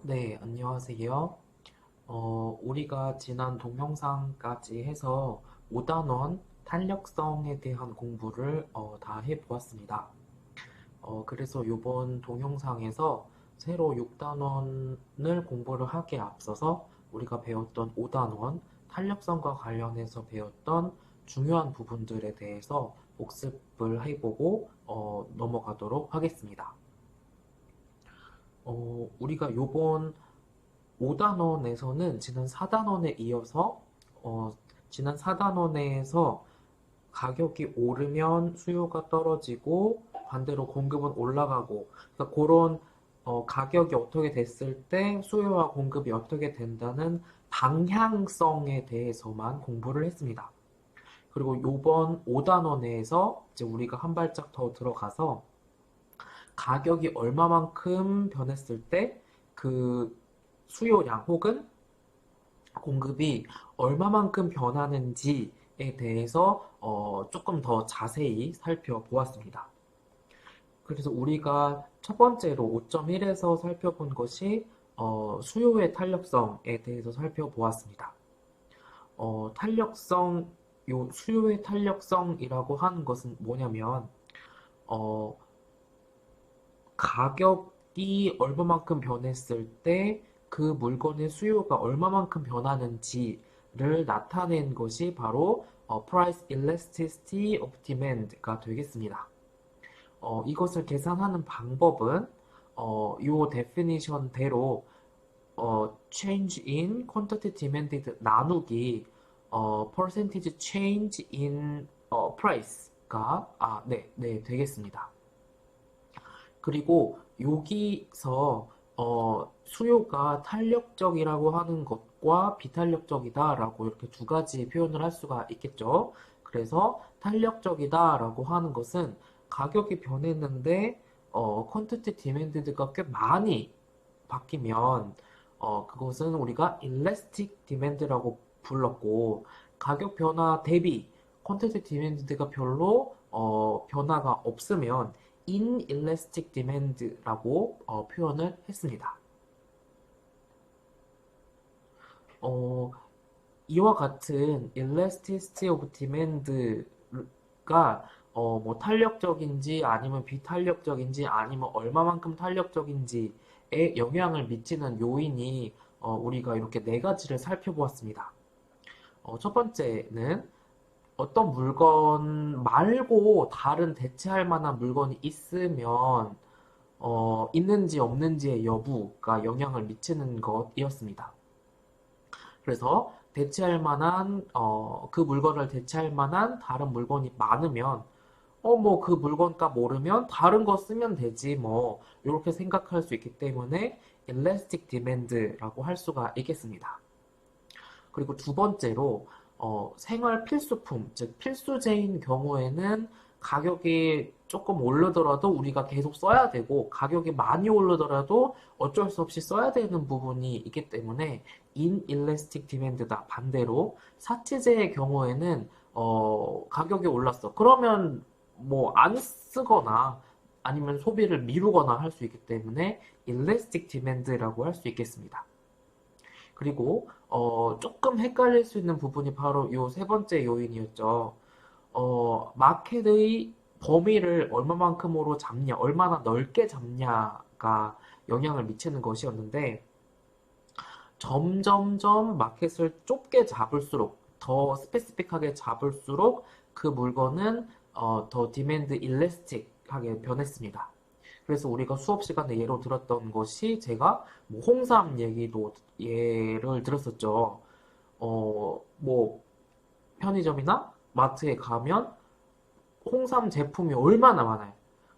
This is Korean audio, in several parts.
네, 안녕하세요. 우리가 지난 동영상까지 해서 5단원 탄력성에 대한 공부를 다 해보았습니다. 그래서 이번 동영상에서 새로 6단원을 공부를 하기에 앞서서 우리가 배웠던 5단원 탄력성과 관련해서 배웠던 중요한 부분들에 대해서 복습을 해보고 넘어가도록 하겠습니다. 우리가 요번 5단원에서는 지난 4단원에 이어서 지난 4단원에서 가격이 오르면 수요가 떨어지고 반대로 공급은 올라가고 그러니까 그런 가격이 어떻게 됐을 때 수요와 공급이 어떻게 된다는 방향성에 대해서만 공부를 했습니다. 그리고 요번 5단원에서 이제 우리가 한 발짝 더 들어가서 가격이 얼마만큼 변했을 때 그 수요량 혹은 공급이 얼마만큼 변하는지에 대해서 조금 더 자세히 살펴보았습니다. 그래서 우리가 첫 번째로 5.1에서 살펴본 것이 수요의 탄력성에 대해서 살펴보았습니다. 탄력성, 요 수요의 탄력성이라고 하는 것은 뭐냐면 어, 가격이 얼마만큼 변했을 때 그 물건의 수요가 얼마만큼 변하는지를 나타낸 것이 바로 Price Elasticity of Demand가 되겠습니다. 이것을 계산하는 방법은 이 definition대로 change in quantity demanded 나누기 percentage change in price가 네, 되겠습니다. 그리고 여기서 수요가 탄력적이라고 하는 것과 비탄력적이다라고 이렇게 두 가지 표현을 할 수가 있겠죠. 그래서 탄력적이다라고 하는 것은 가격이 변했는데 퀀티티 디맨드가 꽤 많이 바뀌면 그것은 우리가 일래스틱 디맨드라고 불렀고 가격 변화 대비 퀀티티 디맨드가 별로 변화가 없으면 inelastic demand라고 표현을 했습니다. 어, 이와 같은 elasticity of demand가 뭐 탄력적인지 아니면 비탄력적인지 아니면 얼마만큼 탄력적인지에 영향을 미치는 요인이 우리가 이렇게 네 가지를 살펴보았습니다. 첫 번째는 어떤 물건 말고 다른 대체할 만한 물건이 있으면 있는지 없는지의 여부가 영향을 미치는 것이었습니다. 그래서 대체할 만한 그 물건을 대체할 만한 다른 물건이 많으면 뭐 그 물건값 모르면 다른 거 쓰면 되지 뭐 이렇게 생각할 수 있기 때문에 elastic demand라고 할 수가 있겠습니다. 그리고 두 번째로 생활 필수품, 즉 필수제인 경우에는 가격이 조금 오르더라도 우리가 계속 써야 되고 가격이 많이 오르더라도 어쩔 수 없이 써야 되는 부분이 있기 때문에 inelastic demand다. 반대로 사치제의 경우에는 가격이 올랐어. 그러면 뭐 안 쓰거나 아니면 소비를 미루거나 할 수 있기 때문에 elastic demand라고 할 수 있겠습니다. 그리고 조금 헷갈릴 수 있는 부분이 바로 요 세 번째 요인이었죠. 마켓의 범위를 얼마만큼으로 잡냐, 얼마나 넓게 잡냐가 영향을 미치는 것이었는데 점점점 마켓을 좁게 잡을수록 더 스페시픽하게 잡을수록 그 물건은 더 디맨드 일래스틱하게 변했습니다. 그래서 우리가 수업 시간에 예로 들었던 것이 제가 뭐 홍삼 얘기도 예를 들었었죠. 뭐 편의점이나 마트에 가면 홍삼 제품이 얼마나 많아요.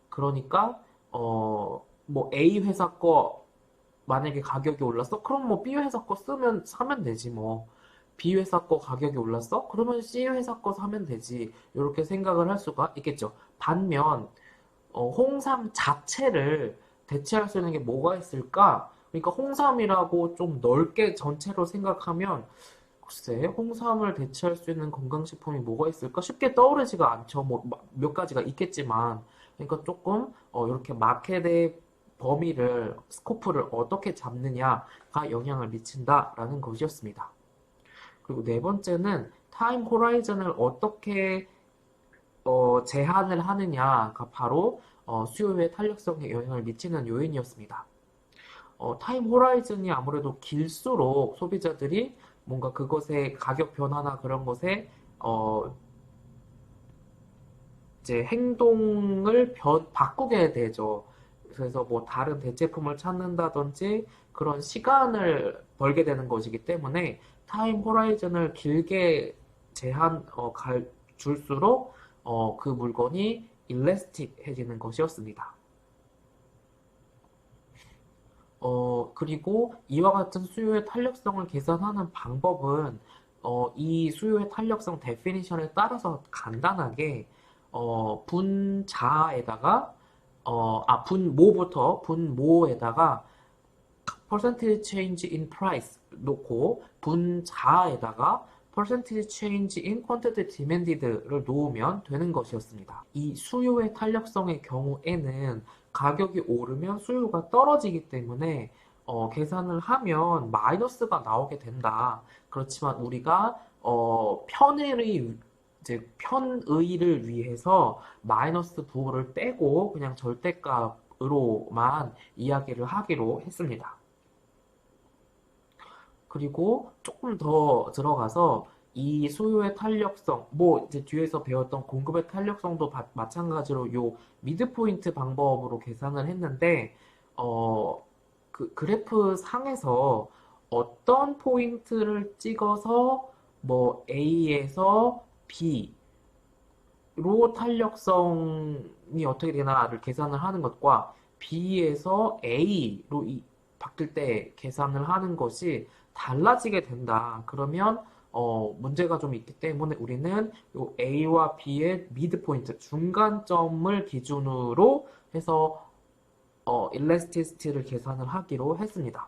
그러니까 뭐 A 회사 거 만약에 가격이 올랐어? 그럼 뭐 B 회사 거 쓰면 사면 되지 뭐. B 회사 거 가격이 올랐어? 그러면 C 회사 거 사면 되지. 이렇게 생각을 할 수가 있겠죠. 반면 홍삼 자체를 대체할 수 있는 게 뭐가 있을까? 그러니까 홍삼이라고 좀 넓게 전체로 생각하면 글쎄, 홍삼을 대체할 수 있는 건강식품이 뭐가 있을까? 쉽게 떠오르지가 않죠. 뭐 몇 가지가 있겠지만, 그러니까 조금 이렇게 마켓의 범위를, 스코프를 어떻게 잡느냐가 영향을 미친다라는 것이었습니다. 그리고 네 번째는 타임 호라이즌을 어떻게 제한을 하느냐가 바로 수요의 탄력성에 영향을 미치는 요인이었습니다. 타임 호라이즌이 아무래도 길수록 소비자들이 뭔가 그것의 가격 변화나 그런 것에 이제 행동을 바꾸게 되죠. 그래서 뭐 다른 대체품을 찾는다든지 그런 시간을 벌게 되는 것이기 때문에 타임 호라이즌을 길게 줄수록 그 물건이 일래스틱해지는 것이었습니다. 그리고 이와 같은 수요의 탄력성을 계산하는 방법은 이 수요의 탄력성 데피니션에 따라서 간단하게 분자에다가 분모에다가 percentage change in price 놓고 분자에다가 percentage change in quantity demanded를 놓으면 되는 것이었습니다. 이 수요의 탄력성의 경우에는 가격이 오르면 수요가 떨어지기 때문에 계산을 하면 마이너스가 나오게 된다. 그렇지만 우리가 편의를 위해서 마이너스 부호를 빼고 그냥 절대값으로만 이야기를 하기로 했습니다. 그리고 조금 더 들어가서 이 수요의 탄력성, 뭐 이제 뒤에서 배웠던 공급의 탄력성도 마찬가지로 요 미드포인트 방법으로 계산을 했는데, 그 그래프 상에서 어떤 포인트를 찍어서 뭐 A에서 B로 탄력성이 어떻게 되나를 계산을 하는 것과 B에서 A로 바뀔 때 계산을 하는 것이 달라지게 된다. 그러면 문제가 좀 있기 때문에 우리는 요 A와 B의 미드포인트, 중간점을 기준으로 해서 일래스티시티를 계산을 하기로 했습니다.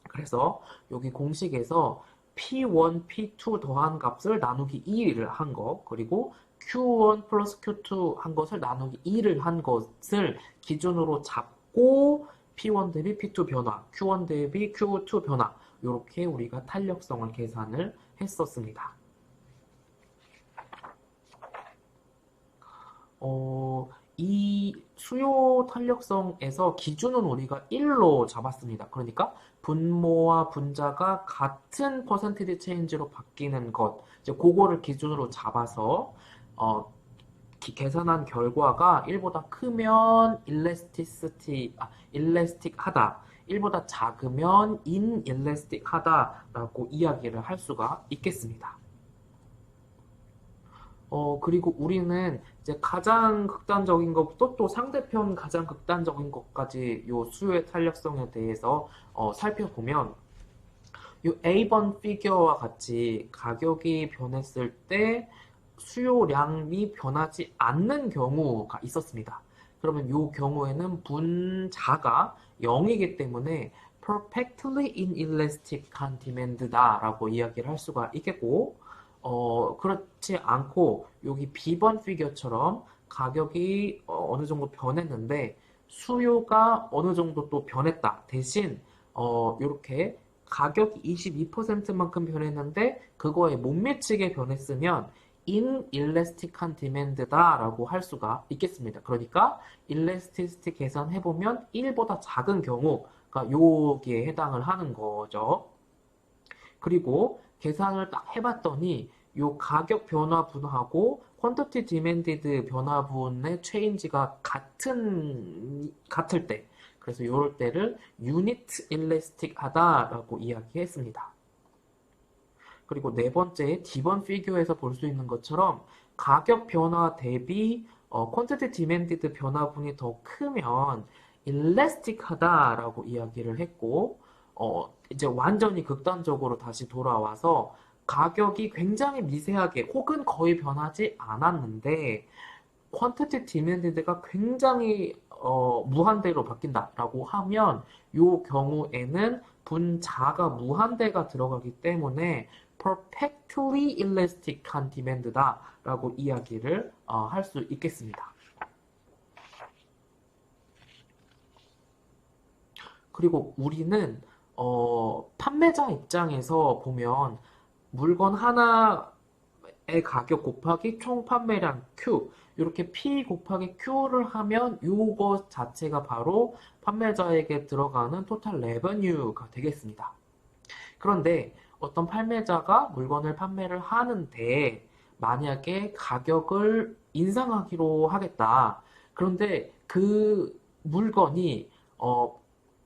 그래서 여기 공식에서 P1, P2 더한 값을 나누기 2를 한 거, 그리고 Q1 플러스 Q2 한 것을 나누기 2를 한 것을 기준으로 잡고 P1 대비 P2 변화, Q1 대비 Q2 변화, 이렇게 우리가 탄력성을 계산을 했었습니다. 이 수요 탄력성에서 기준은 우리가 1로 잡았습니다. 그러니까 분모와 분자가 같은 퍼센티지 체인지로 바뀌는 것, 이제 그거를 기준으로 잡아서 계산한 결과가 1보다 크면 일래스틱하다. 1보다 작으면 인일래스틱하다라고 이야기를 할 수가 있겠습니다. 그리고 우리는 이제 가장 극단적인 것부터 또 상대편 가장 극단적인 것까지 요 수요의 탄력성에 대해서 살펴보면 요 A번 피규어와 같이 가격이 변했을 때 수요량이 변하지 않는 경우가 있었습니다. 그러면 이 경우에는 분자가 0이기 때문에 perfectly inelastic한 demand다라고 이야기를 할 수가 있겠고, 그렇지 않고 여기 B번 피규어처럼 가격이 어느 정도 변했는데 수요가 어느 정도 또 변했다. 대신 이렇게 가격이 22%만큼 변했는데 그거에 못 미치게 변했으면 inelastic한 demand다라고 할 수가 있겠습니다. 그러니까 elasticity 계산해보면 1보다 작은 경우가 여기에 해당을 하는 거죠. 그리고 계산을 딱 해봤더니 요 가격 변화분하고 quantity demanded 변화분의 체인지가 같을 때, 그래서 이럴 때를 unit elastic 하다라고 이야기했습니다. 그리고 네 번째 D번 피규어에서 볼 수 있는 것처럼 가격 변화 대비 quantity demanded 변화분이 더 크면 elastic하다라고 이야기를 했고, 이제 완전히 극단적으로 다시 돌아와서 가격이 굉장히 미세하게 혹은 거의 변하지 않았는데 quantity demanded가 굉장히 무한대로 바뀐다라고 하면 이 경우에는 분자가 무한대가 들어가기 때문에 perfectly elastic한 demand다라고 이야기를 할 수 있겠습니다. 그리고 우리는 판매자 입장에서 보면 물건 하나의 가격 곱하기 총 판매량 Q 이렇게 P 곱하기 Q를 하면 요것 자체가 바로 판매자에게 들어가는 토탈 레버뉴가 되겠습니다. 그런데 어떤 판매자가 물건을 판매를 하는데 만약에 가격을 인상하기로 하겠다. 그런데 그 물건이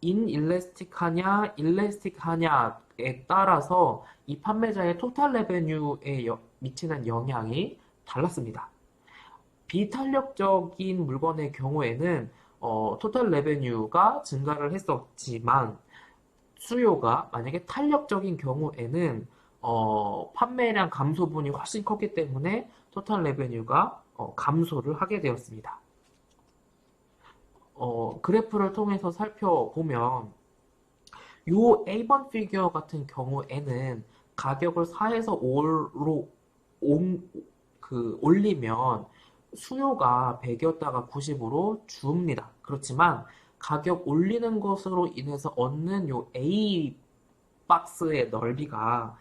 인일래스틱하냐, 일래스틱하냐에 따라서 이 판매자의 토탈 레베뉴에 미치는 영향이 달랐습니다. 비탄력적인 물건의 경우에는 토탈 레베뉴가 증가를 했었지만 수요가 만약에 탄력적인 경우에는 판매량 감소분이 훨씬 컸기 때문에 토탈 레베뉴가 감소를 하게 되었습니다. 그래프를 통해서 살펴보면 요 A번 피규어 같은 경우에는 가격을 4에서 5로 올리면 수요가 100이었다가 90으로 줍니다. 그렇지만 가격 올리는 것으로 인해서 얻는 요 A 박스의 넓이가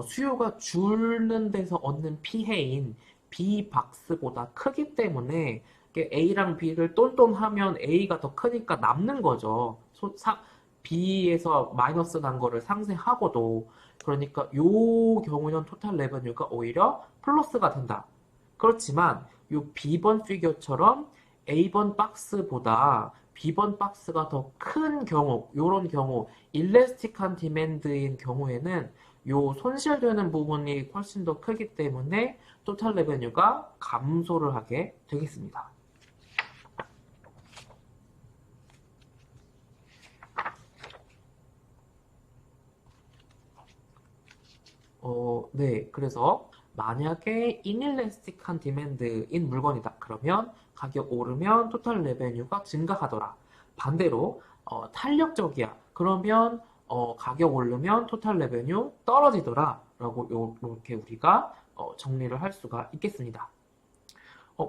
수요가 줄는 데서 얻는 피해인 B 박스보다 크기 때문에 A랑 B를 똔똔하면 A가 더 크니까 남는 거죠. B에서 마이너스 난 거를 상쇄하고도 그러니까 요 경우는 토탈 레버뉴가 오히려 플러스가 된다. 그렇지만 요 B번 피규어처럼 A번 박스보다 B번 박스가 더 큰 경우, 요런 경우, 일래스틱한 디맨드인 경우에는 요 손실되는 부분이 훨씬 더 크기 때문에 토탈 레베뉴가 감소를 하게 되겠습니다. 네. 그래서 만약에 인일래스틱한 디맨드인 물건이다. 그러면 가격 오르면 토탈 레베뉴가 증가하더라. 반대로 탄력적이야. 그러면 가격 오르면 토탈 레베뉴 떨어지더라. 라고 이렇게 우리가 정리를 할 수가 있겠습니다.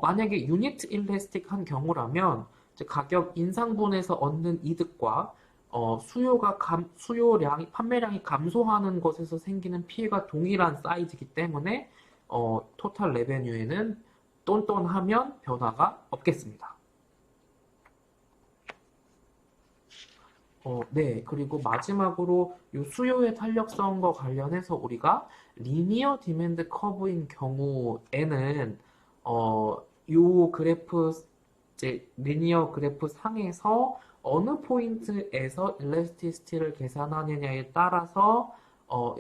만약에 유니트 일래스틱한 경우라면 이제 가격 인상분에서 얻는 이득과 판매량이 감소하는 것에서 생기는 피해가 동일한 사이즈이기 때문에 토탈 레베뉴에는 똔똔하면 변화가 없겠습니다. 네. 그리고 마지막으로 이 수요의 탄력성과 관련해서 우리가 리니어 디맨드 커브인 경우에는 요 그래프 이제 리니어 그래프 상에서 어느 포인트에서 일래스티시티를 계산하느냐에 따라서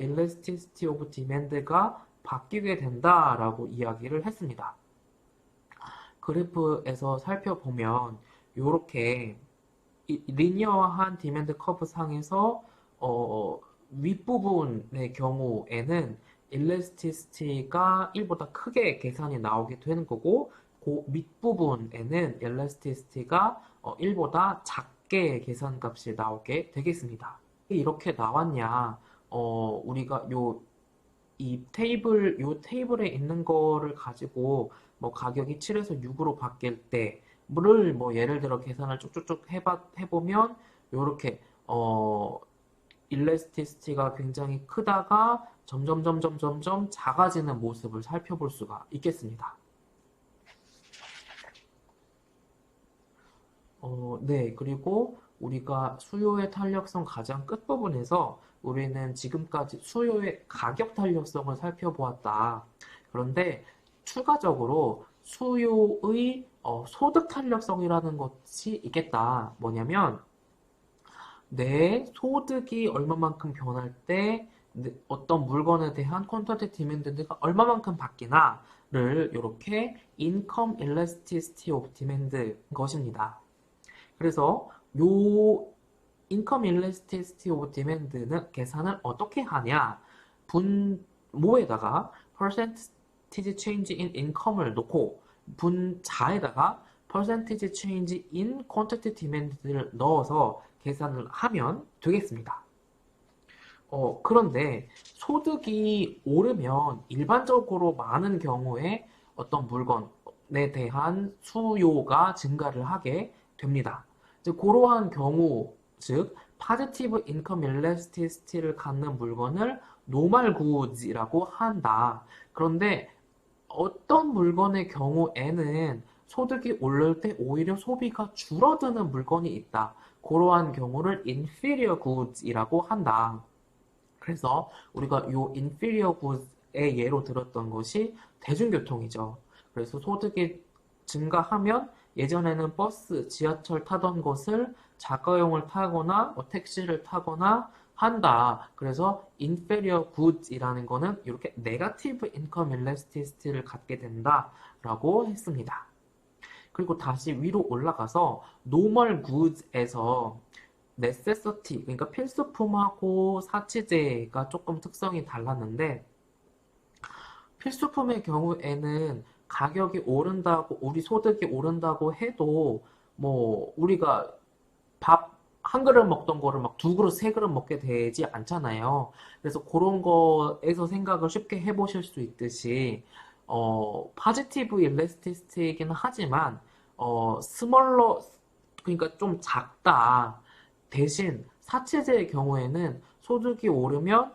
일래스티시티 오브 디맨드가 바뀌게 된다라고 이야기를 했습니다. 그래프에서 살펴보면 이렇게 리니어한 디맨드 커브 상에서 윗부분의 경우에는 일래스티시티가 1보다 크게 계산이 나오게 되는 거고 그 밑부분에는 일래스티시티가 1보다 작게 계산값이 나오게 되겠습니다. 이렇게 나왔냐? 우리가 요 테이블에 있는 거를 가지고 뭐 가격이 7에서 6으로 바뀔 때를 뭐 예를 들어 계산을 쭉쭉쭉 해보면 요렇게 일래스티시티가 굉장히 크다가 점점 작아지는 모습을 살펴볼 수가 있겠습니다. 네. 그리고 우리가 수요의 탄력성 가장 끝부분에서 우리는 지금까지 수요의 가격 탄력성을 살펴보았다. 그런데 추가적으로 수요의 소득 탄력성이라는 것이 있겠다. 뭐냐면 내 소득이 얼마만큼 변할 때 어떤 물건에 대한 퀀터티 디맨드가 얼마만큼 바뀌나를 이렇게 income elasticity of demand 것입니다. 그래서 요 income elasticity of demand는 계산을 어떻게 하냐? 분모에다가 percentage change in income을 놓고 분자에다가 percentage change in quantity demand를 넣어서 계산을 하면 되겠습니다. 그런데 소득이 오르면 일반적으로 많은 경우에 어떤 물건에 대한 수요가 증가를 하게 됩니다. 이제 그러한 경우, 즉 positive income elasticity를 갖는 물건을 normal goods이라고 한다. 그런데 어떤 물건의 경우에는 소득이 오를 때 오히려 소비가 줄어드는 물건이 있다. 그러한 경우를 inferior goods이라고 한다. 그래서 우리가 요 inferior goods의 예로 들었던 것이 대중교통이죠. 그래서 소득이 증가하면 예전에는 버스, 지하철 타던 것을 자가용을 타거나 택시를 타거나 한다. 그래서 inferior goods이라는 거는 이렇게 negative income elasticity를 갖게 된다라고 했습니다. 그리고 다시 위로 올라가서 normal goods에서 necessity, 그러니까 필수품하고 사치제가 조금 특성이 달랐는데 필수품의 경우에는 가격이 오른다고, 우리 소득이 오른다고 해도 뭐 우리가 밥 한 그릇 먹던 거를 막 두 그릇, 세 그릇 먹게 되지 않잖아요. 그래서 그런 거에서 생각을 쉽게 해보실 수 있듯이 파지티브 일레스티스트이긴 하지만 스멀러, 그러니까 좀 작다. 대신 사체제의 경우에는 소득이 오르면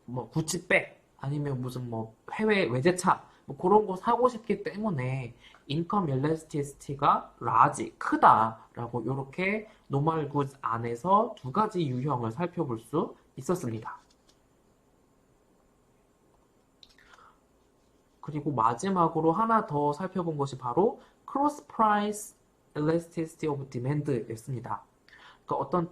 뭐 구찌백 아니면 무슨 뭐 해외 외제차 뭐 그런 거 사고 싶기 때문에 인컴 일레스티시티가 라지 크다라고 이렇게 노멀 굿 안에서 두 가지 유형을 살펴볼 수 있었습니다. 그리고 마지막으로 하나 더 살펴본 것이 바로 크로스 프라이스 엘라스티시티 오브 디맨드였습니다. 그러니까 어떤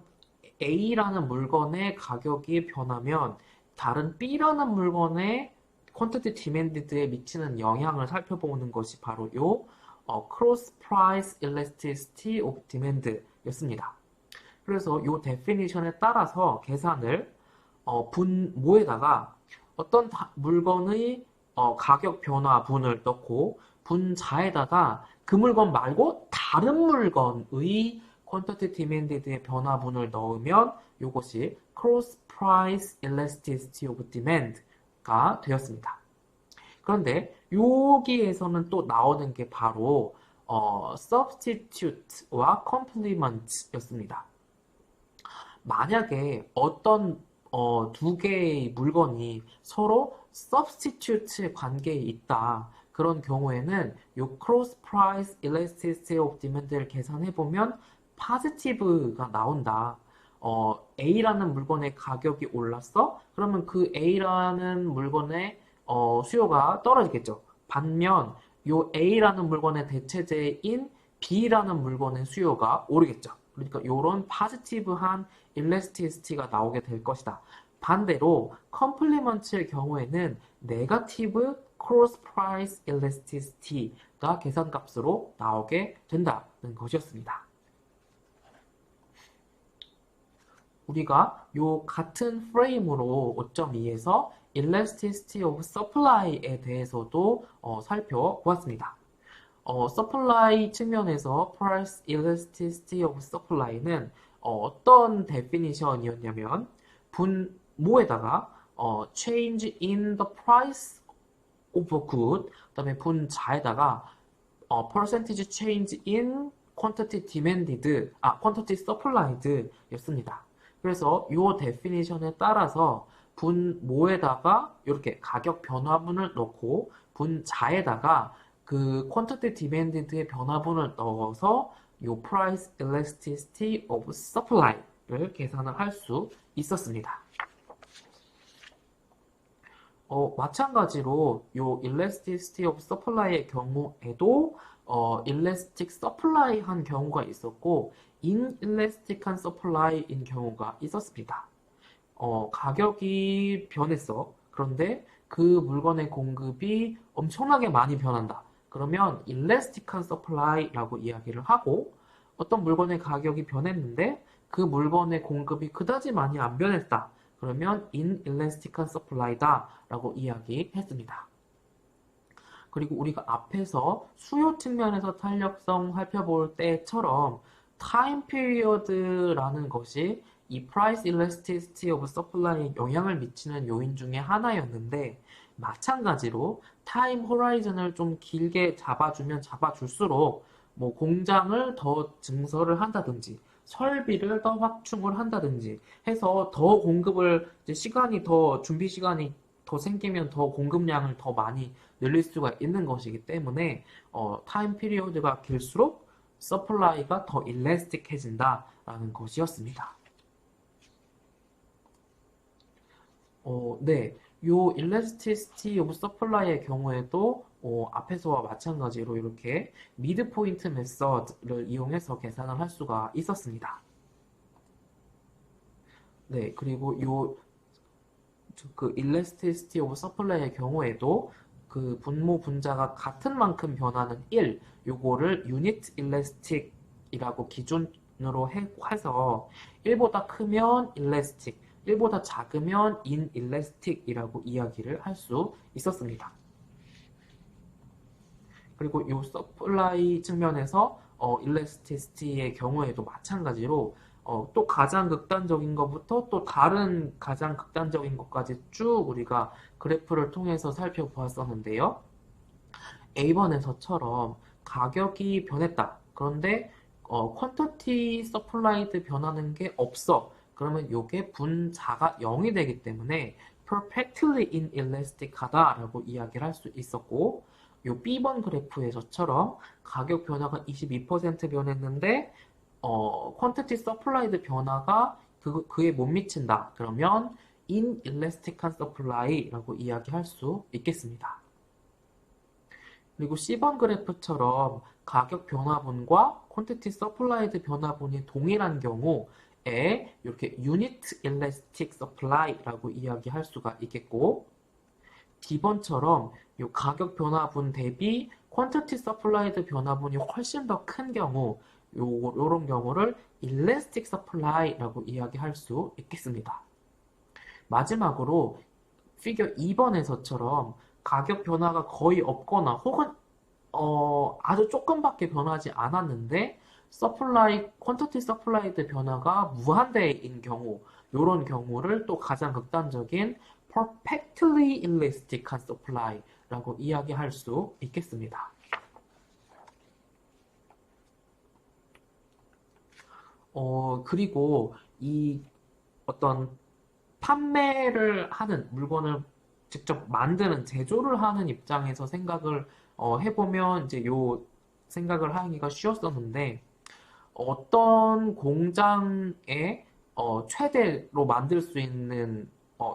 A라는 물건의 가격이 변하면 다른 B라는 물건의 퀀티티 디맨드에 미치는 영향을 살펴보는 것이 바로 요 크로스 프라이스 엘라스티시티 오브 디맨드였습니다. 그래서 요 데피니션에 따라서 계산을 분모에다가 어떤 물건의 가격 변화분을 넣고 분자에다가 그 물건 말고 다른 물건의 퀀티티 디맨드의 변화분을 넣으면 이것이 크로스 프라이스 엘라스티시티 오브 디맨드가 되었습니다. 그런데 여기에서는 또 나오는 게 바로 substitute와 complement였습니다. 만약에 어떤 두 개의 물건이 서로 substitute 관계에 있다. 그런 경우에는 이 cross price elasticity of demand를 계산해 보면 positive가 나온다. A라는 물건의 가격이 올랐어? 그러면 그 A라는 물건의 수요가 떨어지겠죠. 반면 이 A라는 물건의 대체제인 B라는 물건의 수요가 오르겠죠. 그러니까 이런 파지티브한 일레스티시티가 나오게 될 것이다. 반대로 컴플리먼트의 경우에는 네거티브 크로스 프라이스 일레스티시티가 계산값으로 나오게 된다는 것이었습니다. 우리가 요 같은 프레임으로 5.2에서 Elasticity of Supply에 대해서도 살펴보았습니다. 서플라이 측면에서 Price Elasticity of Supply는 어떤 데피니션이었냐면 분모에다가 Change in the Price of a Good 그 다음에 분자에다가 Percentage Change in Quantity Demanded Quantity Supplied 였습니다. 그래서 이 데피니션에 따라서 분모에다가 이렇게 가격 변화분을 넣고 분자에다가 그 quantity demanded의 변화분을 넣어서 이 price elasticity of supply를 계산을 할 수 있었습니다. 마찬가지로 이 elasticity of supply의 경우에도 elastic supply 한 경우가 있었고 inelastic한 supply인 경우가 있었습니다. 가격이 변했어. 그런데 그 물건의 공급이 엄청나게 많이 변한다. 그러면 일레스틱한 서플라이라고 이야기를 하고 어떤 물건의 가격이 변했는데 그 물건의 공급이 그다지 많이 안 변했다. 그러면 inellastic한 supply다 라고 이야기했습니다. 그리고 우리가 앞에서 수요 측면에서 탄력성 살펴볼 때처럼 time period라는 것이 이 price elasticity of supply에 영향을 미치는 요인 중에 하나였는데 마찬가지로 타임 호라이즌을 좀 길게 잡아주면 잡아줄수록 뭐 공장을 더 증설을 한다든지 설비를 더 확충을 한다든지 해서 더 공급을 이제 시간이 더 준비 시간이 더 생기면 더 공급량을 더 많이 늘릴 수가 있는 것이기 때문에 타임 피리어드가 길수록 서플라이가 더 일래스틱해진다라는 것이었습니다. 네. 요 elasticity of supply의 경우에도 앞에서와 마찬가지로 이렇게 미드포인트 메서드를 이용해서 계산을 할 수가 있었습니다. 네, 그리고 그 elasticity of supply의 경우에도 그 분모 분자가 같은 만큼 변하는 1, 요거를 unit elastic이라고 기준으로 해서 1보다 크면 elastic, 1보다 작으면 inelastic이라고 이야기를 할 수 있었습니다. 그리고 이 서플라이 측면에서 일래스티시티의 경우에도 마찬가지로 또 가장 극단적인 것부터 또 다른 가장 극단적인 것까지 쭉 우리가 그래프를 통해서 살펴보았었는데요. A번에서처럼 가격이 변했다. 그런데 퀀터티 서플라이드 변하는 게 없어. 그러면 이게 분자가 0이 되기 때문에 perfectly inelastic하다라고 이야기를 할 수 있었고 요 B번 그래프에서처럼 가격 변화가 22% 변했는데 퀀티티 서플라이드 변화가 그에 못 미친다. 그러면 inelastic한 서플라이라고 이야기할 수 있겠습니다. 그리고 C번 그래프처럼 가격 변화분과 퀀티티 서플라이드 변화분이 동일한 경우에 이렇게 unit elastic supply라고 이야기할 수가 있겠고 D번처럼 이 가격 변화분 대비 퀀티티 서플라이드 변화분이 훨씬 더 큰 경우 요런 경우를 elastic supply라고 이야기할 수 있겠습니다. 마지막으로 피겨 2번에서처럼 가격 변화가 거의 없거나 혹은 아주 조금밖에 변하지 않았는데 퀀터티 서플라이드 변화가 무한대인 경우 이런 경우를 또 가장 극단적인 perfectly elastic한 supply라고 이야기할 수 있겠습니다. 그리고 이 어떤 판매를 하는 물건을 직접 만드는 제조를 하는 입장에서 생각을 해보면 이제 요 생각을 하기가 쉬웠었는데 어떤 공장에 최대로 만들 수 있는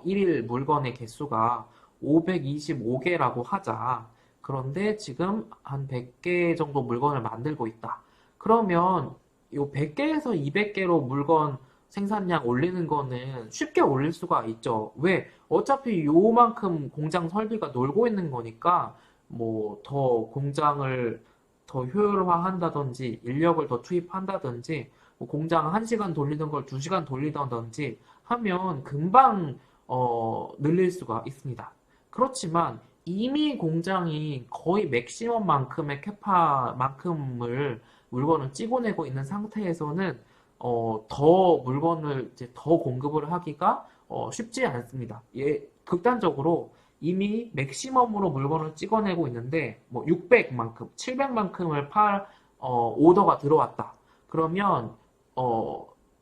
일일 물건의 개수가 525개라고 하자. 그런데 지금 한 100개 정도 물건을 만들고 있다. 그러면 요 100개에서 200개로 물건 생산량 올리는 거는 쉽게 올릴 수가 있죠. 왜? 어차피 요만큼 공장 설비가 놀고 있는 거니까 뭐 더 공장을 더 효율화한다든지 인력을 더 투입한다든지 뭐 공장 1시간 돌리는 걸 2시간 돌리던지 하면 금방 늘릴 수가 있습니다. 그렇지만 이미 공장이 거의 맥시멈만큼의 캐파만큼을 물건을 찍어내고 있는 상태에서는 더 물건을 이제 더 공급을 하기가 쉽지 않습니다. 극단적으로 이미 맥시멈으로 물건을 찍어내고 있는데 뭐 600만큼, 700만큼을 오더가 들어왔다. 그러면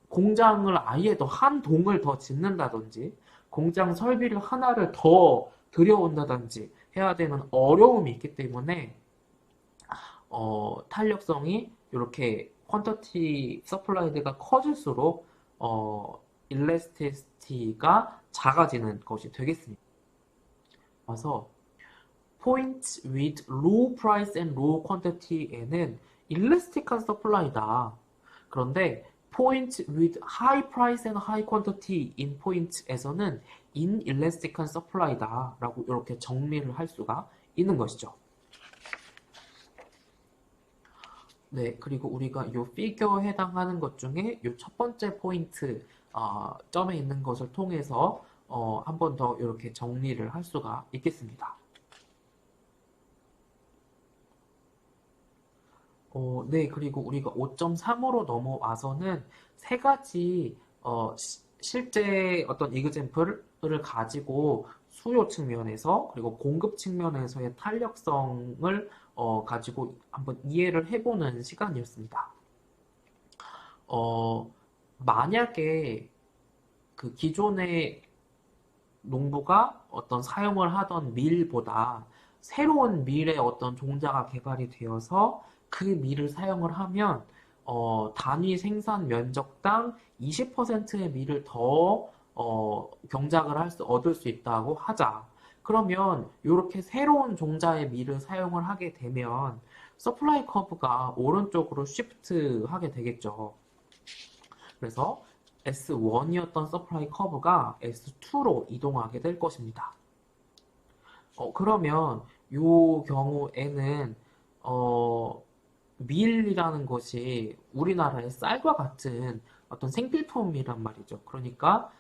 공장을 아예 더 한 동을 더 짓는다든지 공장 설비를 하나를 더 들여온다든지 해야 되는 어려움이 있기 때문에 탄력성이 이렇게 퀀터티 서플라이드가 커질수록 일래스티시티가 작아지는 것이 되겠습니다. 그래서 points with low price and low quantity에는 일래스틱한 서플라이다. 그런데 points with high price and high quantity in points에서는 inelastic한 서플라이다 라고 이렇게 정리를 할 수가 있는 것이죠. 네, 그리고 우리가 이 피겨에 해당하는 것 중에 이 첫 번째 포인트 점에 있는 것을 통해서 한 번 더 이렇게 정리를 할 수가 있겠습니다. 네, 그리고 우리가 5.3으로 넘어와서는 세 가지 실제 어떤 이그젬플을 가지고 수요 측면에서 그리고 공급 측면에서의 탄력성을 가지고 한번 이해를 해보는 시간이었습니다. 어, 만약에 그 기존의 농부가 어떤 사용을 하던 밀보다 새로운 밀의 어떤 종자가 개발이 되어서 그 밀을 사용을 하면 단위 생산 면적당 20%의 밀을 더 경작을 얻을 수 있다고 하자. 그러면 이렇게 새로운 종자의 밀을 사용을 하게 되면 서플라이 커브가 오른쪽으로 쉬프트 하게 되겠죠. 그래서 S1이었던 서플라이 커브가 S2로 이동하게 될 것입니다. 그러면 이 경우에는 밀이라는 것이 우리나라의 쌀과 같은 어떤 생필품이란 말이죠. 그러니까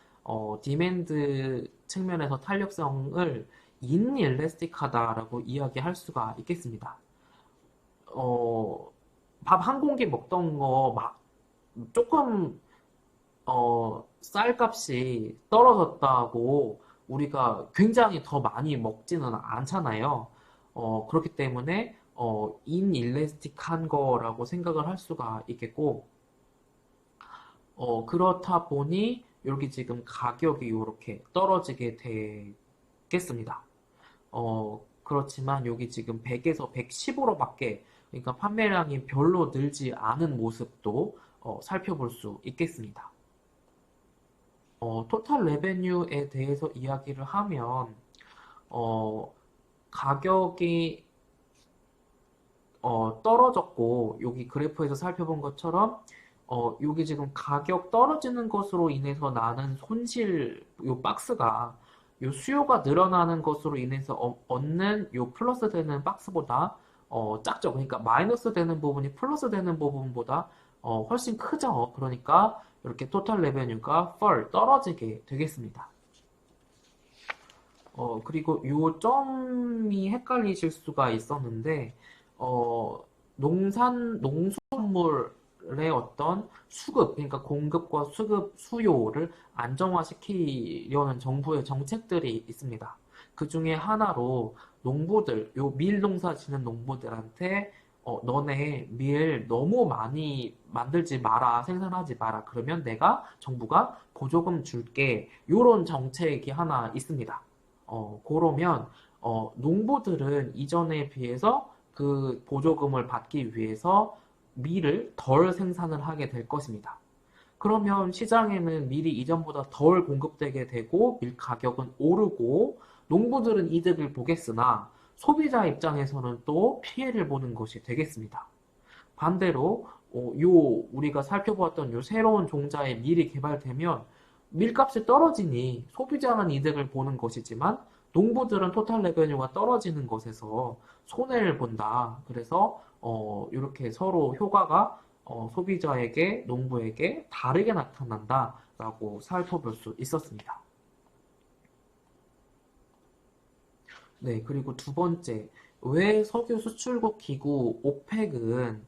디맨드 측면에서 탄력성을 인일래스틱하다라고 이야기할 수가 있겠습니다. 어, 밥 한 공기 먹던 거 막 조금 쌀값이 떨어졌다고 우리가 굉장히 더 많이 먹지는 않잖아요. 그렇기 때문에 인일래스틱한 거라고 생각을 할 수가 있겠고, 그렇다 보니 여기 지금 가격이 이렇게 떨어지게 되겠습니다. 그렇지만 여기 지금 100에서 110으로밖에 그러니까 판매량이 별로 늘지 않은 모습도 살펴볼 수 있겠습니다. 토탈 레베뉴에 대해서 이야기를 하면, 어, 가격이 떨어졌고, 여기 그래프에서 살펴본 것처럼, 여기 지금 가격 떨어지는 것으로 인해서 나는 손실, 요 박스가, 요 수요가 늘어나는 것으로 인해서 얻는 요 플러스 되는 박스보다, 작죠. 그러니까 마이너스 되는 부분이 플러스 되는 부분보다, 훨씬 크죠. 그러니까, 이렇게 토탈 레베뉴가 떨어지게 되겠습니다. 그리고 요 점이 헷갈리실 수가 있었는데, 농수산물의 어떤 수급, 그러니까 공급과 수요를 안정화시키려는 정부의 정책들이 있습니다. 그 중에 하나로 농부들, 요 밀농사 짓는 농부들한테 너네 밀 너무 많이 만들지 마라, 생산하지 마라. 그러면 정부가 보조금 줄게. 요런 정책이 하나 있습니다. 그러면 농부들은 이전에 비해서 그 보조금을 받기 위해서 밀을 덜 생산을 하게 될 것입니다. 그러면 시장에는 밀이 이전보다 덜 공급되게 되고 밀 가격은 오르고 농부들은 이득을 보겠으나 소비자 입장에서는 또 피해를 보는 것이 되겠습니다. 반대로 우리가 살펴보았던 요 새로운 종자의 밀이 개발되면 밀값이 떨어지니 소비자는 이득을 보는 것이지만 농부들은 토탈 레베뉴가 떨어지는 것에서 손해를 본다. 그래서 이렇게 서로 효과가 소비자에게 농부에게 다르게 나타난다라고 살펴볼 수 있었습니다. 네, 그리고 두 번째, 왜 석유 수출국 기구 오펙은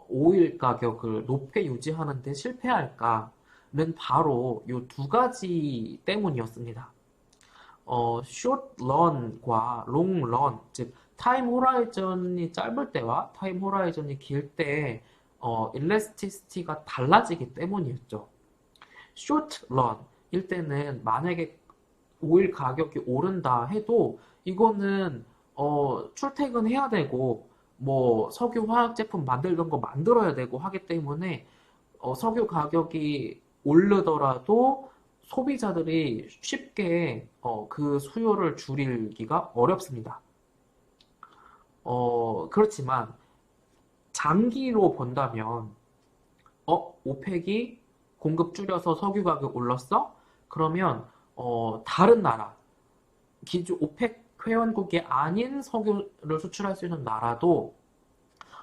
오일 가격을 높게 유지하는 데 실패할까는 바로 이 두 가지 때문이었습니다. 숏런과 롱런, 즉 타임 호라이즌이 짧을 때와 타임 호라이즌이 길 때 일레스티시티가 달라지기 때문이었죠. 숏런일 때는 만약에 오일 가격이 오른다 해도 이거는 출퇴근해야 되고 뭐 석유 화학 제품 만들던 거 만들어야 되고 하기 때문에 석유 가격이 오르더라도 소비자들이 쉽게 그 수요를 줄이기가 어렵습니다. 그렇지만 장기로 본다면 오펙이 공급 줄여서 석유 가격 올랐어? 그러면 다른 나라 기존 오펙 회원국이 아닌 석유를 수출할 수 있는 나라도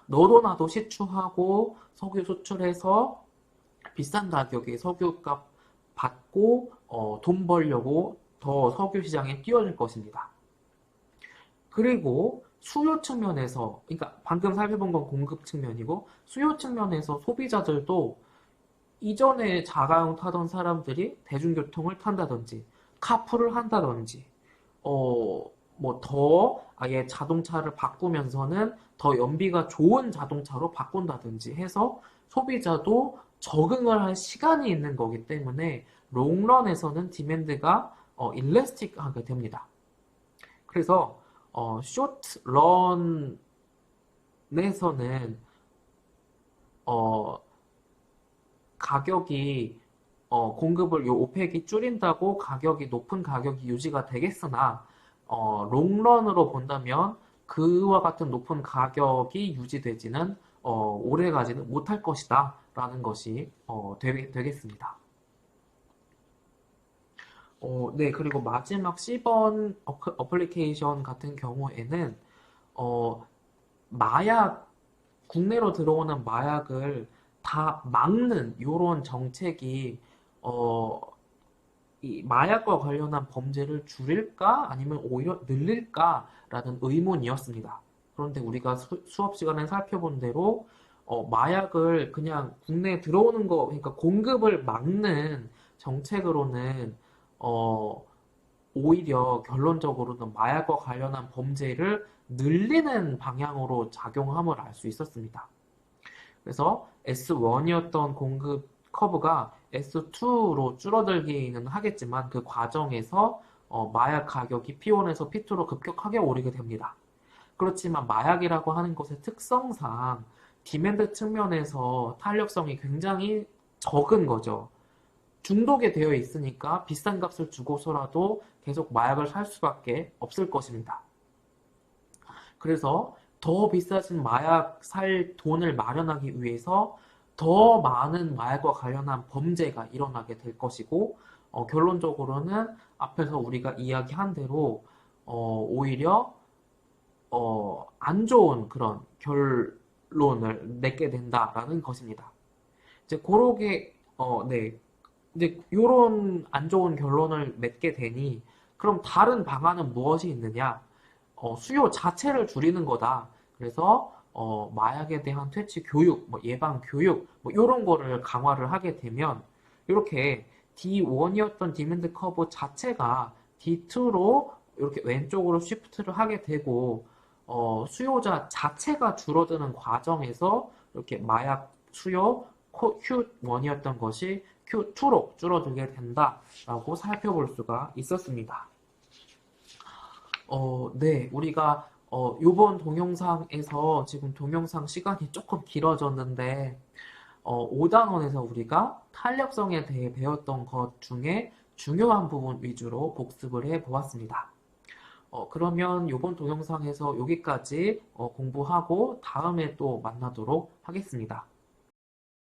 너도 나도 시추하고 석유 수출해서 비싼 가격에 석유값 받고 돈 벌려고 더 석유 시장에 뛰어들 것입니다. 그리고 수요 측면에서, 그러니까 방금 살펴본 건 공급 측면이고 수요 측면에서 소비자들도 이전에 자가용 타던 사람들이 대중교통을 탄다든지 카풀을 한다든지 뭐 더 아예 자동차를 바꾸면서는 더 연비가 좋은 자동차로 바꾼다든지 해서 소비자도 적응을 할 시간이 있는 거기 때문에 롱런에서는 디맨드가 일래스틱하게 됩니다. 그래서 쇼트 런에서는 어, 가격이 공급을 요 오펙이 줄인다고 가격이 높은 가격이 유지가 되겠으나 롱런으로 본다면 그와 같은 높은 가격이 유지되지는 오래 가지는 못할 것이다 라는 것이 되겠습니다. 네, 그리고 마지막 C번 어플리케이션 같은 경우에는 어, 마약 국내로 들어오는 마약을 다 막는 이런 정책이 어, 이 마약과 관련한 범죄를 줄일까 아니면 오히려 늘릴까라는 의문이었습니다. 그런데 우리가 수업 시간에 살펴본 대로 마약을 그냥 국내에 들어오는 거, 그러니까 공급을 막는 정책으로는 어, 오히려 결론적으로는 마약과 관련한 범죄를 늘리는 방향으로 작용함을 알 수 있었습니다. 그래서 S1이었던 공급 커브가 S2로 줄어들기는 하겠지만 그 과정에서 마약 가격이 P1에서 P2로 급격하게 오르게 됩니다. 그렇지만 마약이라고 하는 것의 특성상 디맨드 측면에서 탄력성이 굉장히 적은 거죠. 중독에 되어 있으니까 비싼 값을 주고서라도 계속 마약을 살 수밖에 없을 것입니다. 그래서 더 비싸진 마약 살 돈을 마련하기 위해서 더 많은 마약과 관련한 범죄가 일어나게 될 것이고, 결론적으로는 앞에서 우리가 이야기한 대로, 오히려, 안 좋은 그런 결론을 맺게 된다라는 것입니다. 이제 그러게, 네. 이제 요런 안 좋은 결론을 맺게 되니, 그럼 다른 방안은 무엇이 있느냐? 수요 자체를 줄이는 거다. 그래서 마약에 대한 퇴치 교육, 뭐 예방 교육, 뭐 이런 거를 강화를 하게 되면 이렇게 D1이었던 디맨드 커브 자체가 D2로 이렇게 왼쪽으로 쉬프트를 하게 되고 수요자 자체가 줄어드는 과정에서 이렇게 마약 수요 Q1이었던 것이 Q2로 줄어들게 된다라고 살펴볼 수가 있었습니다. 네, 우리가 요번 동영상에서 지금 동영상 시간이 조금 길어졌는데 5단원에서 우리가 탄력성에 대해 배웠던 것 중에 중요한 부분 위주로 복습을 해 보았습니다. 그러면 요번 동영상에서 여기까지 공부하고 다음에 또 만나도록 하겠습니다.